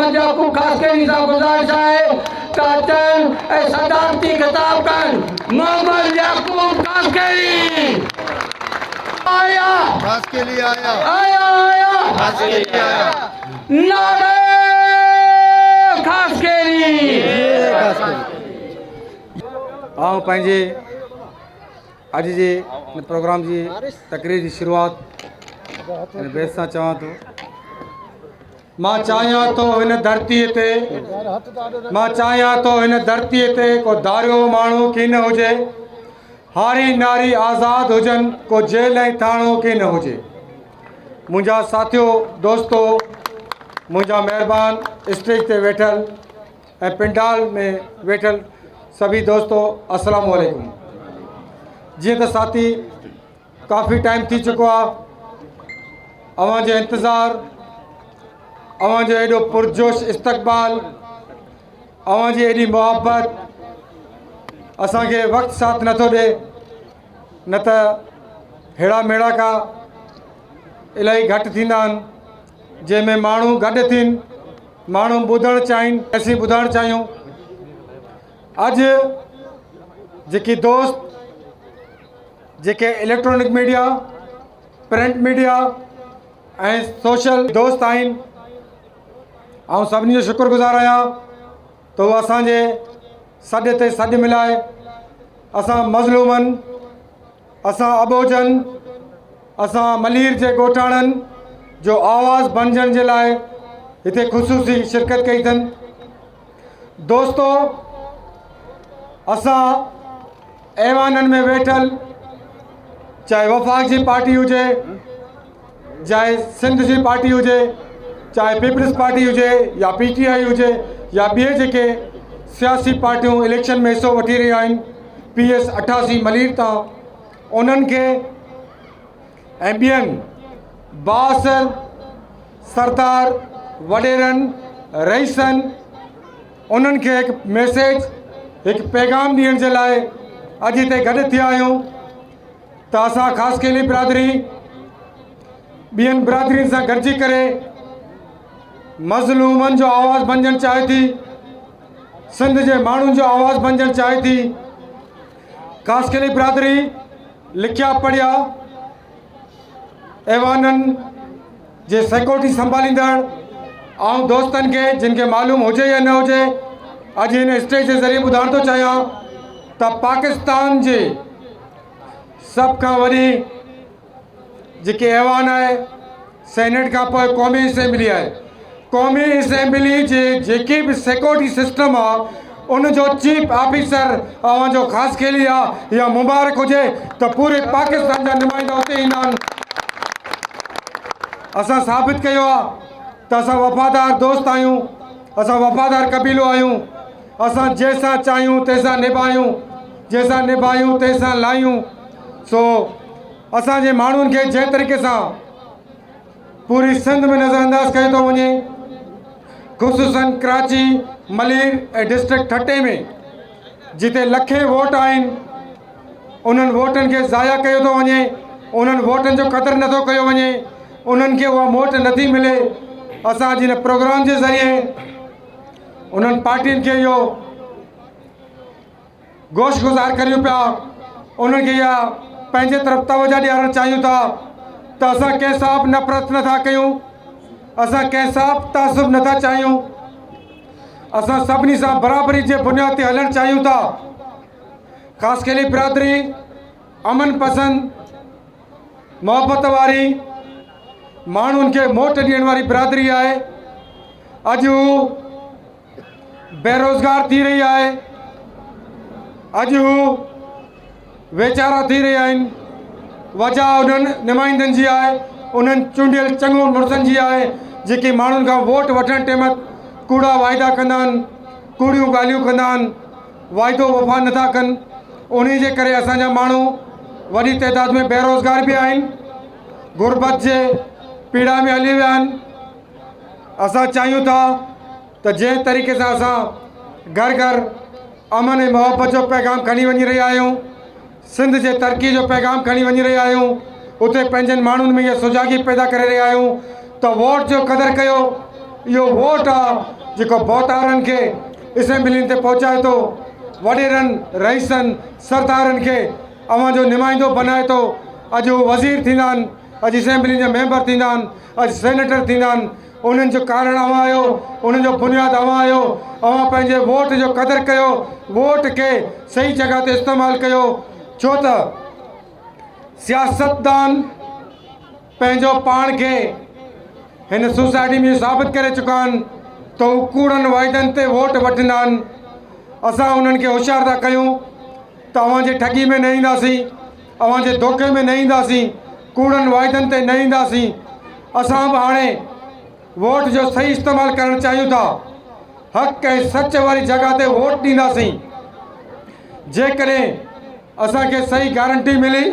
मोहम्मद याकूब खासकेरी साहब गुजारिश है ताचन ए सदारती खिताब कर मोहम्मद याकूब खासकेरी आया खासकेरी आया आया आया खासकेरी आया नारे खासकेरी आऊं पंहिंजे अॼु जे प्रोग्राम जी तकरीर जी शुरूआत हिन बेस सां चवां थो। मां चाहियां थो हिन धरतीअ ते को दारियो माण्हू की न हुजे, हारी नारी आज़ाद हुजनि, को जेल ऐं थाणो की न हुजे। मुंहिंजा साथियो दोस्तो, मुंहिंजा महिरबान स्टेज ते वेठल ऐं पिंडाल में वेठल सभी दोस्तों अस्सलाम वालेकुम। जीअं त साथी काफ़ी टाइम थी चुको आहे, अवां जो इंतज़ार, अवां जो एॾो पुरजोश इस्तक़बाल, अवां जी एॾी मुहबत असांखे वक़्तु साथ नथो ॾिए, न त हेड़ा मेड़ा का इलाही घटि थींदा आहिनि जंहिंमें माण्हू गॾु थियनि, माण्हू ॿुधणु चाहिनि, असीं ॿुधणु चाहियूं। अॼु जेकी दोस्त जेके इलेक्ट्रॉनिक मीडिया, प्रिंट मीडिया ऐं सोशल दोस्त आहिनि, ऐं सभिनी जो शुक्रगुज़ार आहियां त उहो असांजे सॾ ते सॾ मिलाए असां मज़लूमनि, असां अबोजनि, असां मलीर जे ॻोठाणनि जो आवाज़ बणजण जे लाइ हिते ख़ुसूसी शिरकत कई अथनि। दोस्तो, असां ऐवाननि में वेठल, चाहे वफ़ाक़ जी पार्टी हुजे, चाहे सिंध जी पार्टी हुजे, चाहे पीपल्स पार्टी हुजे या PTI हुजे या ॿिए जेके सियासी पार्टियूं इलेक्शन में हिसो वठी रहियूं आहिनि, PS 88 मलीर तां, उन्हनि खे ऐं ॿियनि बासर सरदार वॾेरनि रईसनि, उन्हनि खे हिकु मैसेज, हिकु पैगाम ॾियण जे लाइ अॼु हिते गॾु थिया आहियूं त असां खासकेली बिरादरी ॿियनि बिरादरियुनि सां गॾिजी करे मज़लूमनि जो आवाज़ बणजणु चाहे थी, सिंध जे माण्हुनि जो आवाज़ बणजणु चाहे थी। खासकेली बिरादरी लिखिया पढ़िया ऐवाननि जे सिक्योरिटी संभालींदड़ ऐं दोस्तनि खे जिन खे मालूम हुजे या न हुजे, अॼु हिन स्टेज जे ज़रिए ॿुधाइण थो चाहियां त पाकिस्तान जे सभ खां वॾी जेकी ऐवान आहे, सेनेट खां पोइ क़ौमी असेंबली आहे। क़ौमी असेंबली जे जेकी बि सिक्योरिटी सिस्टम आहे, उनजो चीफ ऑफिसर अवांजो खासकेली आहे या मुबारक हुजे त पूरे पाकिस्तान जा नुमाइंदा उते ईंदा आहिनि। असां साबित कयो आहे त असां वफ़ादार दोस्त आहियूं, असां वफ़ादार कबीलो आहियूं, असां जंहिंसां चाहियूं तंहिंसां निभायूं, जंहिंसां निभायूं तंहिंसां लाहियूं। सो असांजे माण्हुनि खे जंहिं तरीक़े सां पूरी सिंध में नज़रअंदाज़ कयो थो वञे, ख़ुसूसन कराची, मलीर ऐं डिस्ट्रिक्ट 30 में जिते लखे वोट आहिनि, उन्हनि वोटनि खे ज़ाया कयो थो वञे, उन्हनि वोटनि जो क़दुरु नथो कयो वञे, उन्हनि खे उहा वोट नथी मिले। असां अॼु हिन प्रोग्राम जे ज़रिए उन्हनि पार्टियुनि खे इहो गोश गुज़ार करियूं पिया, उन्हनि खे इहा पंहिंजे तरफ़ तवजो ॾियारणु चाहियूं था त असां कंहिं सां बि नफ़रत नथा कयूं, असां कंहिं सां बि तासुब नथा चाहियूं, असां सभिनी सां बराबरी जे बुनियाद ते हलणु चाहियूं था। खासकेली बिरादरी अमन पसंद, मोहबत वारी, माण्हुनि खे मोट ॾियण वारी बिरादरी आहे। अॼु हू बेरोज़गार थी रही आहे, अॼु हू वेचारा थी रहिया आहिनि। वजह उन्हनि नुमाइंदनि जी आहे, उन्हनि चूंडियल चङो मुड़ुसनि जी आहे जेके माण्हुनि खां वोट वठण टाइम कूड़ा वाइदा कंदा आहिनि, कूड़ियूं ॻाल्हियूं कंदा आहिनि, वाइदो वफ़ा नथा कनि। उन्ही जे करे असांजा माण्हू वॾी तइदाद में बेरोज़गार बि आहिनि, गुरबत जे पीड़ा में हली विया आहिनि। असां चाहियूं था त जंहिं तरीक़े सां असां घर घर अमन ऐं मोहब्बत जो पैगाम खणी वञी रहिया आहियूं, सिंध जे तरक़ी जो पैगाम खणी वञी रहिया आहियूं, उते पंहिंजनि माण्हुनि में इहा सुजाॻी पैदा करे रहिया आहियूं त वोट जो क़दुरु कयो, इहो वोट आहे जेको बोतारनि खे असेंबलियुनि ते पहुचाए थो, वॾेरनि रईसनि सरदारनि खे अवां जो नुमाइंदो बनाए थो। अॼु उहे वज़ीर थींदा आहिनि, अॼु असेंबली जा मेंबर थींदा आहिनि, अॼु सेनेटर थींदा आहिनि। उन्हनि जो कारण अवां आहियो, उन्हनि जो बुनियादु अवां आहियो। अवां पंहिंजे वोट जो क़दुरु कयो, वोट खे सही जॻह ते इस्तेमालु कयो, छो त सियासतदान पंहिंजो पाण खे हिन सोसाइटी में साबित करे चुका आहिनि त हू कूड़नि वाइदनि ते वोट वठंदा आहिनि। असां उन्हनि खे होशियारु था कयूं त अव्हां जे ठगी में न ईंदासीं, अव्हां जे धोखे में न ईंदासीं, कूड़नि वाइदनि ते न ईंदासीं। असां बि हाणे वोट जो सही इस्तेमालु करणु चाहियूं था। हक़ ऐं सच वारी जॻह ते वोट ॾींदासीं। जेकॾहिं असांखे सही गारंटी मिली,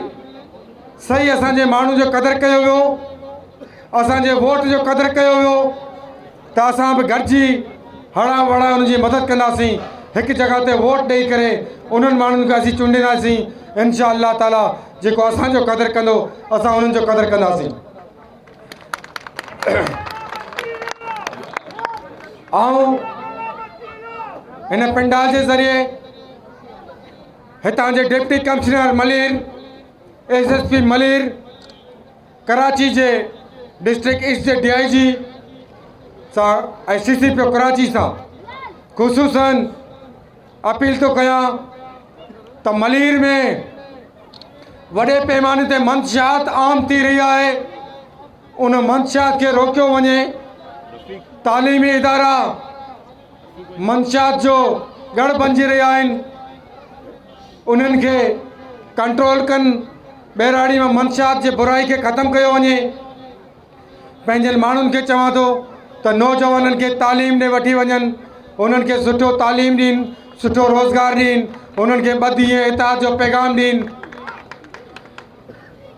सही असांजे माण्हू जो क़दुरु कयो वियो, असांजे वोट जो क़दुरु कयो वियो, त असां बि गॾिजी हड़ा वड़ा उनजी मदद कंदासीं। हिकु जॻह ते वोट ॾेई करे उन्हनि माण्हुनि खे असीं चूंडींदासीं। इंशा अल्लाह ताला जेको असांजो क़दुरु कंदो, असां उन्हनि जो क़दुरु कंदासीं। ऐं हिन पंडाल जे ज़रिए हितां जे deputy commissioner Malir, SSP Malir, Karachi जे डिस्ट्रिक्ट ईस्ट जे DIG सां ऐं CCPO कराची सां ख़ुसूसन अपील थो कयां त मलीर में वॾे पैमाने ते मंशियात आम थी रही आहे। उन मंशियात खे रोकियो वञे। तालीमी इदारा मंशियात जो गढ़ बणिजी रहिया आहिनि, उन्हनि खे कंट्रोल कनि। बहिराड़ी में मंशियात जे बुराई खे ख़तमु कयो वञे। पंहिंजनि माण्हुनि खे चवां थो त नौजवाननि खे तालीम ॾे वठी वञनि, उन्हनि खे सुठो तालीम ॾियनि, सुठो रोज़गार ॾियनि, उन्हनि खे 2 ॾींहं इताद जो पैगाम ॾियनि।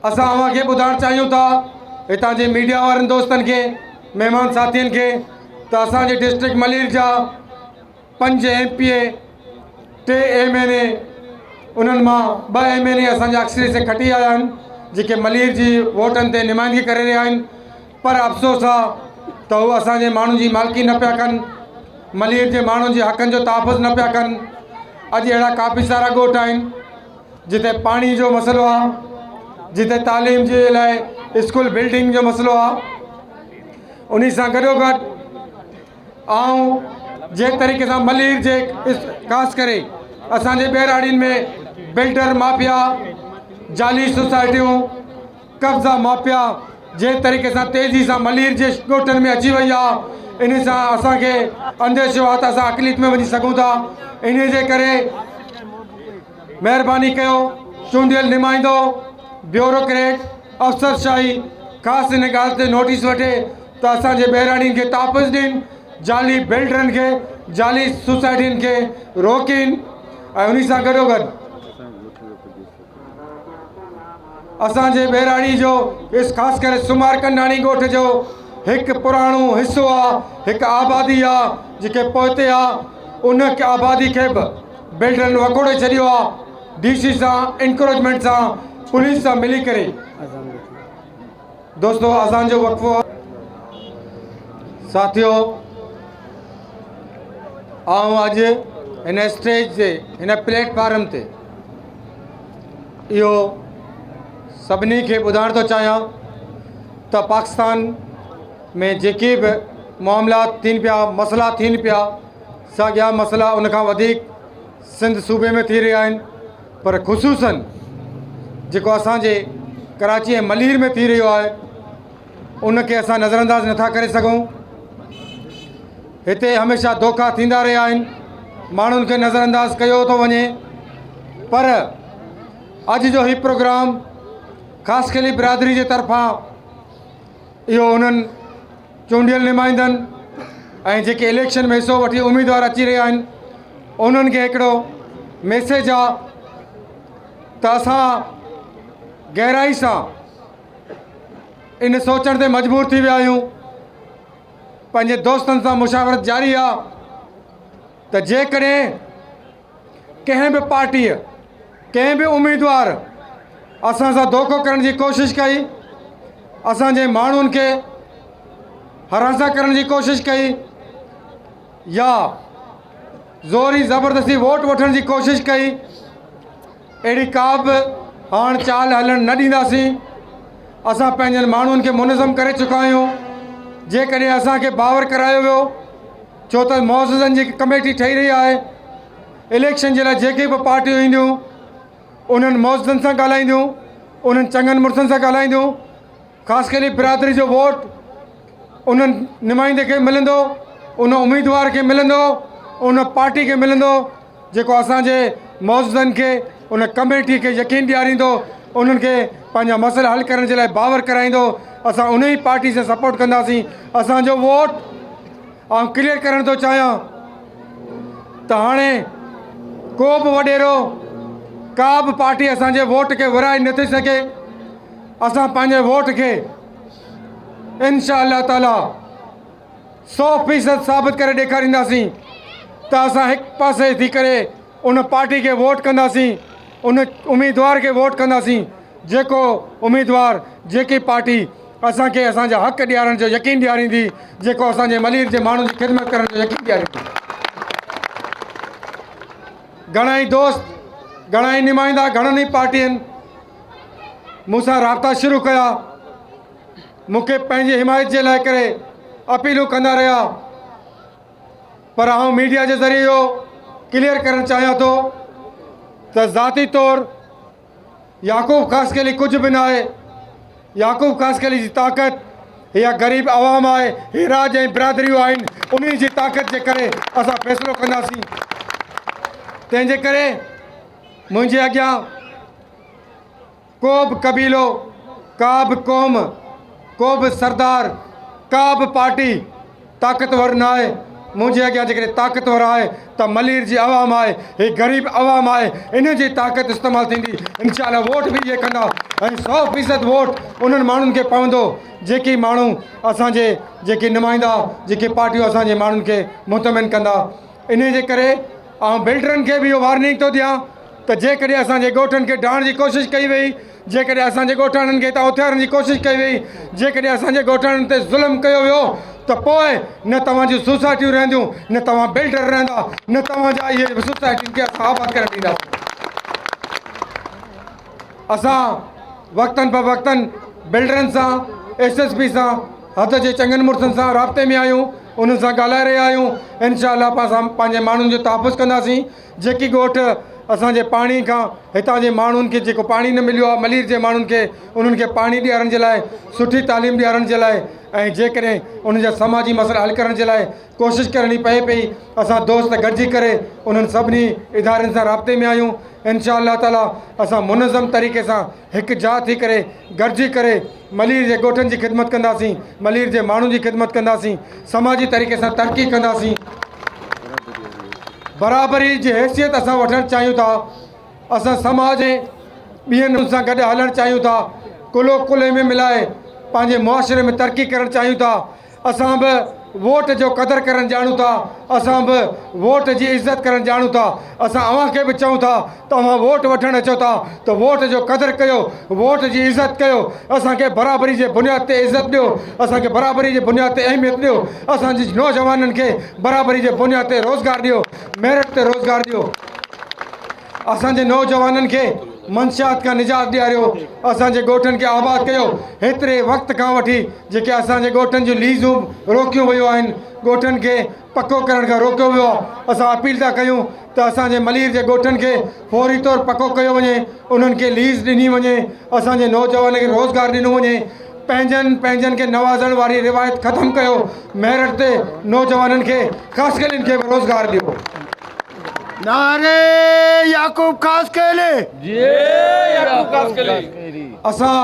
असां अव्हांखे ॿुधाइणु चाहियूं था हितां जे मीडिया वारनि दोस्तनि खे, महिमान साथियुनि खे, त असांजे डिस्ट्रिक्ट मलीर जा 5 MPA, 3 MNA, उन्हनि मां 2 MNA असांजा अक्सरी से खटी आया आहिनि, जेके मलीर जी वोटनि ते नुमाइंदगी करे रहिया आहिनि। पर अफ़सोस आहे त हू असांजे माण्हुनि जी मालिकी न पिया कनि, मलीर जे माण्हुनि जे हक़नि जो तहफ़ुज़ न पिया कनि। अॼु अहिड़ा काफ़ी सारा ॻोठ आहिनि जिते पाणी जो मसइलो आहे, जिते तालीम जे लाइ स्कूल बिल्डिंग जो मसइलो आहे। उन सां गॾोगॾु ऐं जे तरीक़े सां मलीर जे ख़ासि करे असांजे ॿेराड़ियुनि में बिल्डर माफ़िया, जाली सोसाइटियूं, कब्ज़ा माफ़िया जे तरीक़े सां तेज़ी सां मलीर जे ॻोठनि में अची वई आहे। इन सां असांखे अंदेशो आहे त असां अक़लीत में वञी सघूं था। इन जे करे महिरबानी कयो, चूंडियल नुमाइंदो, ब्यूरोक्रेट, अफ़सरशाही ख़ासि इन ॻाल्हि ते नोटिस वठे त असांजे ॿेराड़ियुनि खे तहफ़ुज़ ॾियनि, जाली बिल्डरनि खे, जाली सोसाइटियुनि खे रोकीनि। ऐं उन सां गॾोगॾु असांजे ॿेराड़ी जो ख़ासि करे सुमार कंडाणी ॻोठ जो हिकु पुराणो हिसो आहे, हिकु आबादी आहे जेके पोइते आहे। उन आबादी खे बि बिल्डरनि वकोड़े छॾियो आहे। DC सां इंकरेजमेंट सां, पुलिस सां मिली करे। दोस्तो, असांजो वक़फ़ो साथियो, ऐं अॼु हिन स्टेज ते, हिन प्लेटफॉर्म ते इहो सभिनी खे ॿुधाइणु थो चाहियां त पाकिस्तान में जेके बि मामलात थियनि पिया, मसइला थियनि पिया, साॻिया मसइला उनखां वधीक सिंध सूबे में थी रहिया आहिनि। पर ख़ुसूसन जेको असांजे कराची ऐं मलीर में थी रहियो आहे, उनखे असां नज़रअंदाज़ नथा करे सघूं। हिते हमेशह धोखा थींदा रहिया आहिनि, माण्हुनि खे नज़रअंदाज़ कयो थो वञे। पर अॼु जो हीउ प्रोग्राम ख़ासि खिली बिरादरी जे तरफ़ां इहो उन्हनि चूंडियल नुमाइंदनि ऐं जेके इलेक्शन में हिसो वठी उम्मीदवार अची रहिया आहिनि, उन्हनि खे हिकिड़ो मैसेज आहे त असां गहराई सां इन सोचण ते मजबूर थी विया आहियूं, पंहिंजे दोस्तनि सां मुशावरत जारी आहे त जेकॾहिं कंहिं बि पार्टीअ, कंहिं बि उम्मीदवार असां सां धोखो करण जी कोशिशि कई, असांजे माण्हुनि खे हरासा करण जी कोशिश कई या ज़ोरी ज़बरदस्ती वोट वठण जी कोशिश कई, अहिड़ी का बि हाणे चाल हलण न ॾींदासीं। असां पंहिंजनि माण्हुनि खे मुनज़म करे चुका आहियूं। जेकॾहिं असांखे बावर करायो वियो, छो त मौज़नि जी कमेटी ठही रही आहे, इलेक्शन जे लाइ जेके बि पार्टियूं ईंदियूं उन्हनि मौज़नि सां ॻाल्हाईंदियूं, उन्हनि चङनि मुड़ुसनि सां ॻाल्हाईंदियूं। ख़ासि करे बिरादरी जो वोट उन्हनि नुमाइंदे खे मिलंदो, उन उम्मीदवार खे मिलंदो, उन पार्टी खे मिलंदो जेको असांजे मौज़नि खे, उन कमेटी खे यकीन ॾियारींदो, उन्हनि खे पंहिंजा मसइला हल करण जे लाइ बावर कराईंदो। असां उन ई पार्टी सां सपोर्ट कंदासीं। असांजो वोट आउं क्लियर करणु थो चाहियां त हाणे को बि वॾेरो, का बि पार्टी असांजे वोट खे विराए नथी सघे। असां पंहिंजे वोट खे इंशा अल्लाह ताला 100% साबित करे ॾेखारींदासीं त असां हिकु पासे थी करे उन पार्टी खे वोट कंदासीं, उन उम्मीदवार खे वोट कंदासीं जेको उम्मीदवार, जेकी पार्टी असांखे असांजा हक़ ॾियारण जो यकीन ॾियारींदी, जेको असांजे मलीर जे माण्हुनि जी ख़िदमत करण जो यकीन ॾियारींदी। घणेई दोस्त, घणेई नुमाइंदा, घणनि ई पार्टियुनि मूंसां राब्ता शुरू कया, मूंखे पंहिंजी हिमायत जे लाइ करे अपीलूं कंदा रहिया, पर आउं मीडिया जे ज़रिए इहो क्लियर करणु चाहियां थो त ज़ाती तौरु याकूब ख़ासकेली कुझु बि न आहे। याकूब ख़ासकेली जी ताक़त इहा ग़रीब आवाम आहे, ही राज ऐं बिरादरियूं आहिनि, उन्ही जी ताक़त जे करे असां फ़ैसिलो कंदासीं। तंहिंजे करे मुंहिंजे अॻियां को बि कबीलो, का बि क़ौम, को बि सरदार, का बि पार्टी ताक़तवर न आहे। मुंहिंजे अॻियां जेकॾहिं ताक़तवर आहे त मलीर जी आवाम आहे, ही ग़रीब आवाम आहे, इन जी ताक़त इस्तेमालु थींदी। इंशाअल्लाह वोट बि इहे कंदा ऐं 100% वोट उन्हनि माण्हुनि खे पवंदो जेकी माण्हू असांजे, जेके नुमाइंदा, जेके पार्टियूं असांजे माण्हुनि खे मुतमिन कंदा। इन जे करे आउं बिल्डरनि खे बि इहो वार्निंग थो ॾियां त जेकॾहिं असांजे ॻोठनि खे ढाइण जी कोशिशि कई वई, जेकॾहिं असांजे ॻोठाणनि खे हितां उथियारण जी कोशिशि कई वई, जेकॾहिं असांजे ॻोठाणनि ते ज़ुल्म कयो वियो, त पोइ न तव्हांजूं सोसाइटियूं रहंदियूं, न तव्हां बिल्डर रहंदा, न तव्हांजा इहे सोसाइटियुनि खे असां आबाद करणु ॾींदासीं। असां वक़्तनि ब वक़्तनि बिल्डरनि सां, SSP सां, हद जे चङनि मुड़ुसनि सां राब्ते में आहियूं, उन्हनि सां ॻाल्हाए रहिया आहियूं। इंशाअल्लाह असां पंहिंजे माण्हुनि जो तहफ़ुज़ कंदासीं। जेकी ॻोठ असांजे पाणी खां, हितां जे माण्हुनि खे जेको पाणी न मिलियो आहे, मलीर जे माण्हुनि खे, उन्हनि खे पाणी ॾियारण जे लाइ, सुठी तालीम ॾियारण जे लाइ, ऐं जेकॾहिं उन्हनि जा समाजी मसइला हल करण जे लाइ कोशिशि करणी पए पई, असां दोस्त गॾिजी करे उन्हनि सभिनी इदारनि सां राब्ते में आहियूं। इंशाअल्लाह ताला असां मुनज़म तरीक़े सां हिकु जा थी करे, गॾिजी करे मलीर जे ॻोठनि जी ख़िदमत कंदासीं, मलीर जे माण्हुनि जी ख़िदमत कंदासीं, समाजी तरीक़े सां तरक़ी कंदासीं। बराबरी जी हैसियत असां वठणु चाहियूं था। असां समाज ऐं ॿियनि सां गॾु हलणु चाहियूं था, कुलो कुले में मिलाए पंहिंजे मुआशिरे में तरक़ी करणु चाहियूं था। असां बि वोट जो क़दुरु करणु ॼाणूं था, असां बि वोट जी इज़त करणु ॼाणूं था। असां अव्हांखे बि चऊं था त अव्हां वोट वठणु अचो था त वोट जो क़दुरु कयो, वोट जी इज़त कयो, असांखे बराबरी जे बुनियाद ते इज़त ॾियो, असांखे बराबरी जे बुनियाद ते अहमियत ॾियो, असांजे नौजवाननि खे बराबरी जे बुनियाद ते रोज़गार ॾियो, मेरिट ते रोज़गार ॾियो। असांजे नौजवाननि खे मंशियात खां निजात ॾियारियो, असांजे ॻोठनि खे आबाद कयो। हेतिरे वक़्त खां वठी जेके असांजे ॻोठनि जूं लीज़ूं रोकियूं वियूं आहिनि, ॻोठनि खे पको करण खां रोकियो वियो आहे। असां अपील था कयूं त असांजे मलीर जे ॻोठनि खे फौरी तौरु पको कयो वञे, उन्हनि खे लीज़ ॾिनी वञे, असांजे नौजवान खे रोज़गार ॾिनो वञे। पंहिंजनि खे नवाज़ण वारी रिवायत ख़तमु कयो, मेरिट ते नौजवाननि खे ख़ासि करे खे बि रोज़गार ॾियो। नारे याकूब ख़ासकेली, असां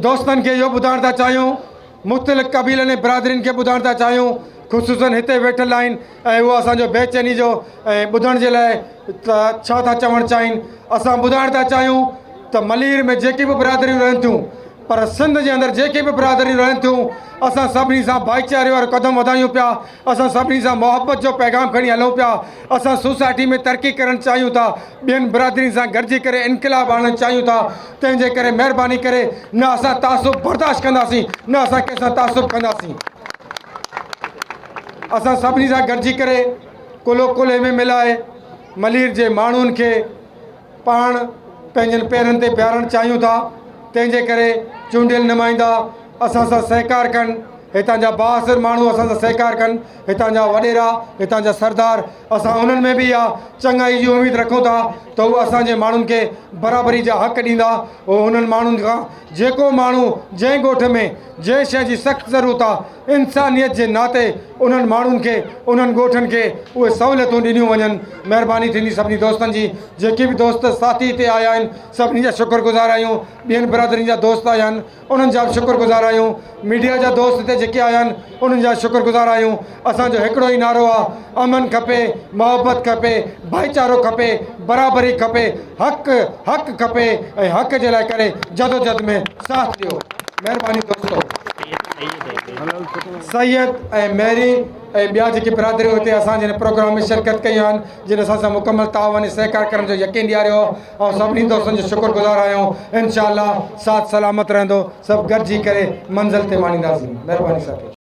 दोस्तनि खे इहो ॿुधाइण था चाहियूं, मुख़्तलिफ़ क़बीलनि ऐं बिरादरियुनि खे ॿुधाइण था चाहियूं, ख़ुसूसन हिते वेठल आहिनि ऐं उहो असांजो बेचैनी जो ऐं ॿुधण जे लाइ त छा था चवणु चाहिनि। असां ॿुधाइण था चाहियूं त मलीर में जेकी बि बिरादरियूं रहनि थियूं, पर सिंध जे अंदरि जेके बि बिरादरियूं रहनि थियूं, असां सभिनी सां भाईचारे वारो क़दम वधायूं पिया, असां सभिनी सां मुहबत जो पैगाम खणी हलूं पिया। असां सोसाइटी में तरक़ी करणु चाहियूं था, ॿियनि बिरादरियुनि सां गॾिजी करे इनक़िलाब आणणु चाहियूं था। तंहिंजे करे महिरबानी करे न असां तासुब बर्दाश्त कंदासीं, न असां कंहिंसां तासुब कंदासीं। असां सभिनी सां गॾिजी करे कुलो कुले में मिलाए मलीर जे माण्हुनि खे पाण पंहिंजनि पेरनि ते बीहारणु चाहियूं था। तंहिंजे करे चूंडियल नुमाइंदा असां सां सहकार कनि, हितां जा बासिर माण्हू असां सां सहकार कनि, हितां जा वॾेरा, हितां जा सरदार। असां उन्हनि में बि इहा चङाई जी उमेदु रखूं था त उहे असांजे माण्हुनि खे बराबरी जा हक़ ॾींदा। उहो उन्हनि माण्हुनि खां जेको माण्हू जंहिं ॻोठ में जंहिं शइ जी सख़्तु ज़रूरत आहे, इंसानियत जे नाते उन्हनि माण्हुनि खे उन्हनि ॻोठनि खे उहे सहूलियतूं ॾिनियूं वञनि। महिरबानी थींदी सभिनी दोस्तनि जी। जेके बि दोस्त साथी हिते आया आहिनि सभिनी जा शुक्रगुज़ार आहियूं। ॿियनि बिरादरियुनि जा दोस्त आया आहिनि उन्हनि जा बि शुक्रगुज़ार आहियूं। मीडिया जा दोस्त हिते जेके आया आहिनि उन्हनि जा शुक्रगुज़ार आहियूं। असांजो हिकिड़ो ई नारो आहे, अमन खपे, मोहबत खपे, भाईचारो खपे, बराबरी खपे, हक़ खपे ऐं हक़ जे लाइ करे जदोजहद में साथ ॾियो। महिरबानी दोस्तो। सैयद ऐं मेरी ऐं ॿिया जेके बिरादरियूं हिते असांजे हिन प्रोग्राम में शिरकत कयूं आहिनि, जिन असां सां मुकमल तावन सहकार करण जो यकीन ॾियारियो ऐं सभिनी दोस्तनि जो शुक्रगुज़ार आहियूं। इंशाअल्लाह साथ सलामत रहंदो, सभु गॾिजी करे मंज़िल ते माणींदासीं। महिरबानी साथी।